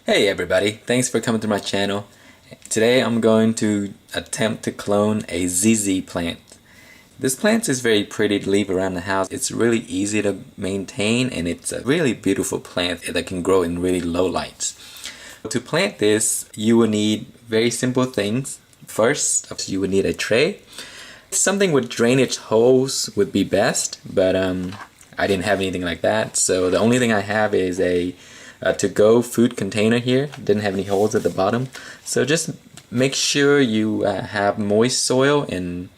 Hey everybody, thanks for coming to my channel. Today I'm going to attempt to clone a ZZ plant. This plant is very pretty to leave around the house. It's really easy to maintain and it's a really beautiful plant that can grow in really low lights. To plant this, you will need very simple things. First, you would need a tray. Something with drainage holes would be best, but I didn't have anything like that. So the only thing I have is a to-go food container here. Didn't have any holes at the bottom. So just make sure you have moist soil and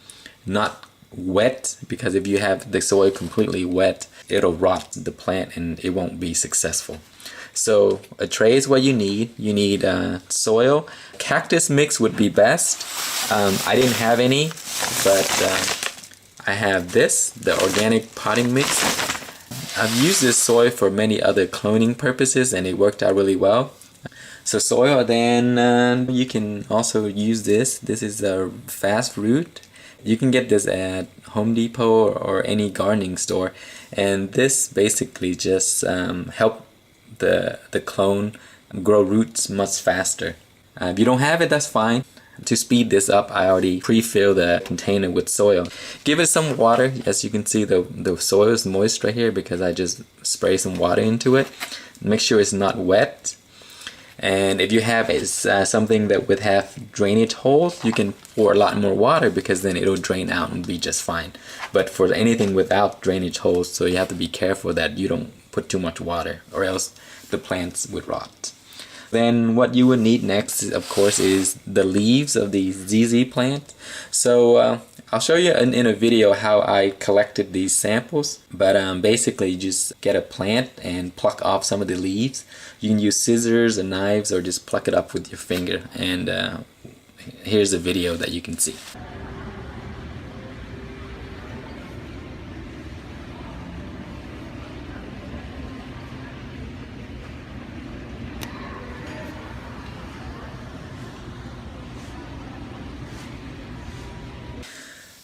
not wet, because if you have the soil completely wet, it'll rot the plant and it won't be successful. So a tray is what you need. You need soil. Cactus mix would be best. I didn't have any, but I have this, the organic potting mix. I've used this soil for many other cloning purposes and it worked out really well. So soil, then you can also use this. This is a fast root. You can get this at Home Depot or any gardening store, and this basically just help the clone grow roots much faster. If you don't have it, that's fine. To speed this up, I already pre-fill the container with soil. Give it some water. As you can see, the soil is moist right here because I just spray some water into it. Make sure it's not wet. And if you have something that would have drainage holes, you can pour a lot more water because then it'll drain out and be just fine. But for anything without drainage holes, so you have to be careful that you don't put too much water or else the plants would rot. Then what you would need next, of course, is the leaves of the ZZ plant. So I'll show you in a video how I collected these samples, but basically just get a plant and pluck off some of the leaves. You can use scissors and knives or just pluck it up with your finger, and here's a video that you can see.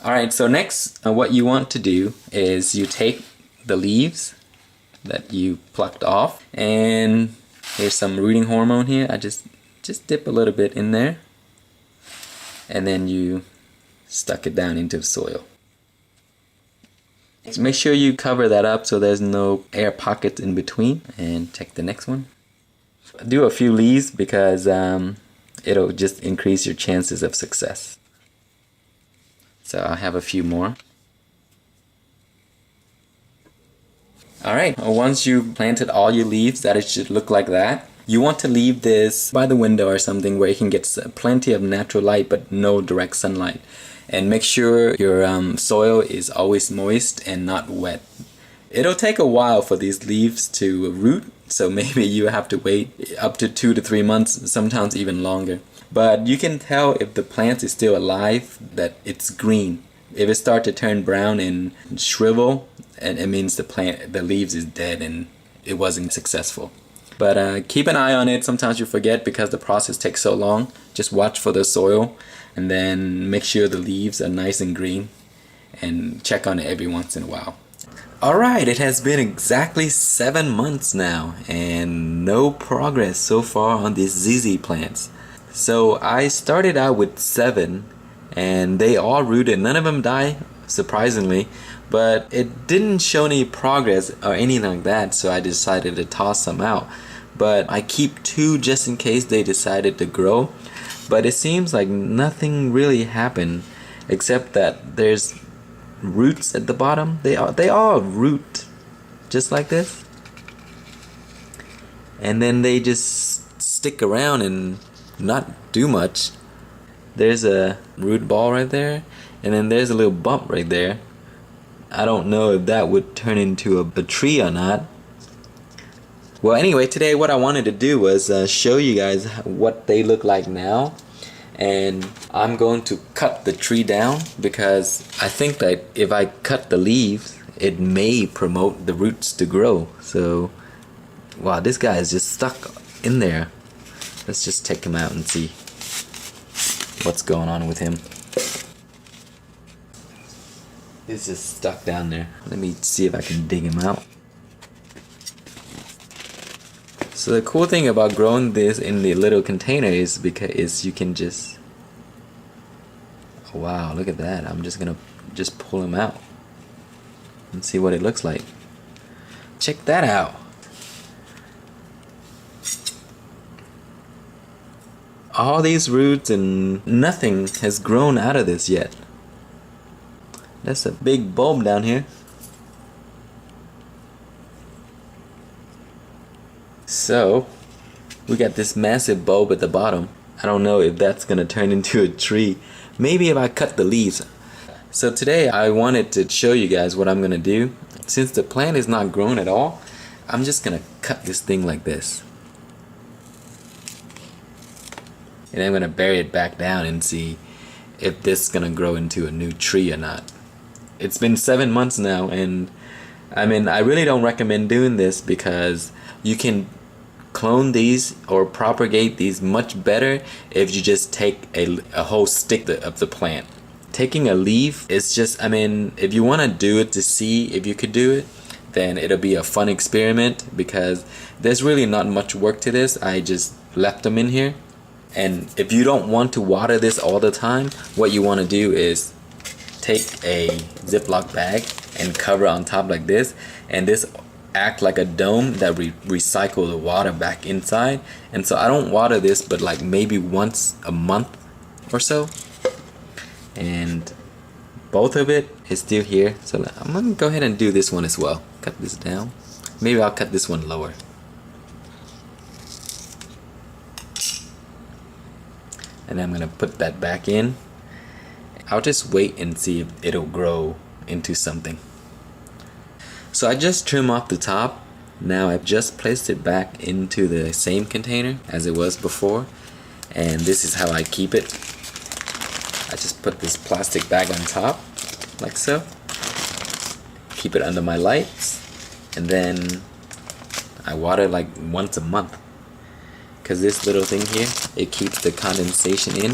Alright, so next what you want to do is you take the leaves that you plucked off, and here's some rooting hormone here. I just dip a little bit in there, and then you stuck it down into the soil. So make sure you cover that up so there's no air pockets in between, and take the next one. Do a few leaves because it'll just increase your chances of success. So I'll have a few more. Alright, once you planted all your leaves, that it should look like that. You want to leave this by the window or something where you can get plenty of natural light but no direct sunlight. And make sure your soil is always moist and not wet. It'll take a while for these leaves to root, so maybe you have to wait up to 2 to 3 months, sometimes even longer. But you can tell if the plant is still alive that it's green. If it starts to turn brown and shrivel, and it means the leaves is dead and it wasn't successful. But keep an eye on it. Sometimes you forget because the process takes so long. Just watch for the soil and then make sure the leaves are nice and green, and check on it every once in a while. Alright, it has been exactly 7 months now and no progress so far on these ZZ plants. So I started out with 7 and they all rooted. None of them died, surprisingly, but it didn't show any progress or anything like that, so I decided to toss some out. But I keep 2 just in case they decided to grow. But it seems like nothing really happened except that there's roots at the bottom. They all root just like this, and then they just stick around and not do much. There's a root ball right there, and then there's a little bump right there. I don't know if that would turn into a tree or not. Well, anyway, today what I wanted to do was show you guys what they look like now, and I'm going to cut the tree down because I think that if I cut the leaves, it may promote the roots to grow. So, wow, this guy is just stuck in there. Let's just take him out and see what's going on with him. He's just stuck down there. Let me see if I can dig him out. So the cool thing about growing this in the little container is because you can just, wow, look at that. I'm just gonna pull them out and see what it looks like. Check that out. All these roots and nothing has grown out of this yet. That's a big bulb down here. So we got this massive bulb at the bottom. I don't know if that's gonna turn into a tree. Maybe if I cut the leaves. So today I wanted to show you guys what I'm gonna do. Since the plant is not grown at all, I'm just gonna cut this thing like this. And I'm gonna bury it back down and see if this is gonna grow into a new tree or not. It's been 7 months now, and I mean, I really don't recommend doing this because you can clone these or propagate these much better if you just take a whole stick of the plant. Taking a leaf is just, I mean, if you want to do it to see if you could do it, then it'll be a fun experiment because there's really not much work to this. I just left them in here. And if you don't want to water this all the time, what you want to do is take a Ziploc bag and cover on top like this, and this act like a dome that recycle the water back inside. And so I don't water this but like maybe once a month or so, and both of it is still here. So I'm gonna go ahead and do this one as well. Cut this down. Maybe I'll cut this one lower. And I'm gonna put that back in. I'll just wait and see if it'll grow into something. So I just trim off the top. Now I've just placed it back into the same container as it was before, and this is how I keep it. I just put this plastic bag on top like so, keep it under my lights, and then I water like once a month because this little thing here, it keeps the condensation in.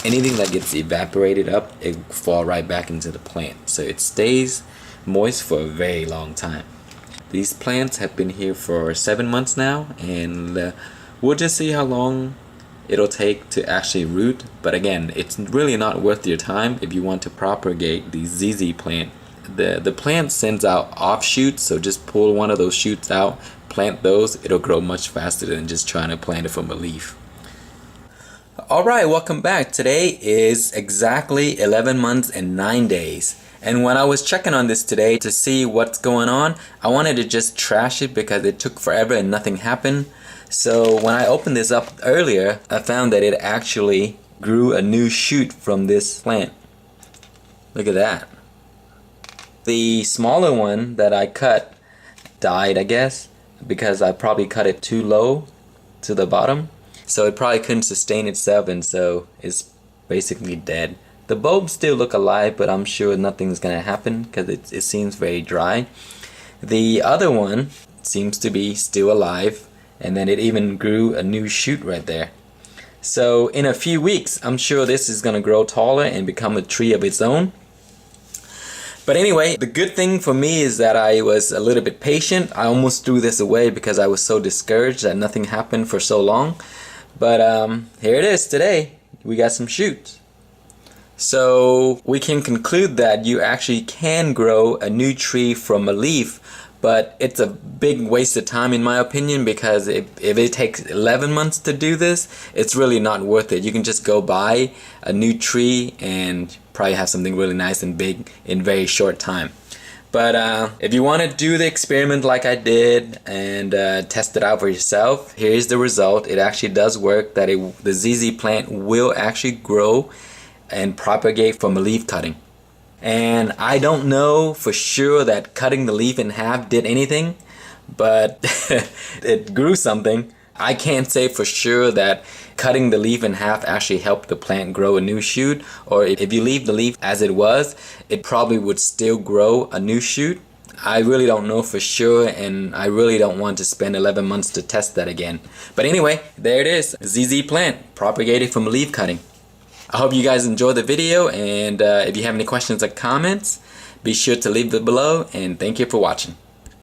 Anything that gets evaporated up, it fall right back into the plant, so it stays moist for a very long time. These plants have been here for 7 months now, and we'll just see how long it'll take to actually root. But again, it's really not worth your time if you want to propagate the ZZ plant. The plant sends out offshoots, so just pull one of those shoots out, plant those, it'll grow much faster than just trying to plant it from a leaf. Alright, welcome back. Today is exactly 11 months and 9 days. And when I was checking on this today to see what's going on, I wanted to just trash it because it took forever and nothing happened. So when I opened this up earlier, I found that it actually grew a new shoot from this plant. Look at that. The smaller one that I cut died, I guess, because I probably cut it too low to the bottom. So it probably couldn't sustain itself, and so it's basically dead. The bulbs still look alive, but I'm sure nothing's gonna happen because it seems very dry. The other one seems to be still alive, and then it even grew a new shoot right there. So in a few weeks, I'm sure this is gonna grow taller and become a tree of its own. But anyway, the good thing for me is that I was a little bit patient. I almost threw this away because I was so discouraged that nothing happened for so long. But here it is today. We got some shoots. So we can conclude that you actually can grow a new tree from a leaf, but it's a big waste of time in my opinion, because if it takes 11 months to do this, it's really not worth it. You can just go buy a new tree and probably have something really nice and big in very short time. But if you want to do the experiment like I did and test it out for yourself, here's the result. It actually does work, that the ZZ plant will actually grow and propagate from a leaf cutting. And I don't know for sure that cutting the leaf in half did anything, but it grew something. I can't say for sure that cutting the leaf in half actually helped the plant grow a new shoot, or if you leave the leaf as it was, it probably would still grow a new shoot. I really don't know for sure, and I really don't want to spend 11 months to test that again. But anyway, there it is, ZZ plant propagated from leaf cutting. I hope you guys enjoyed the video, and if you have any questions or comments, be sure to leave them below, and thank you for watching.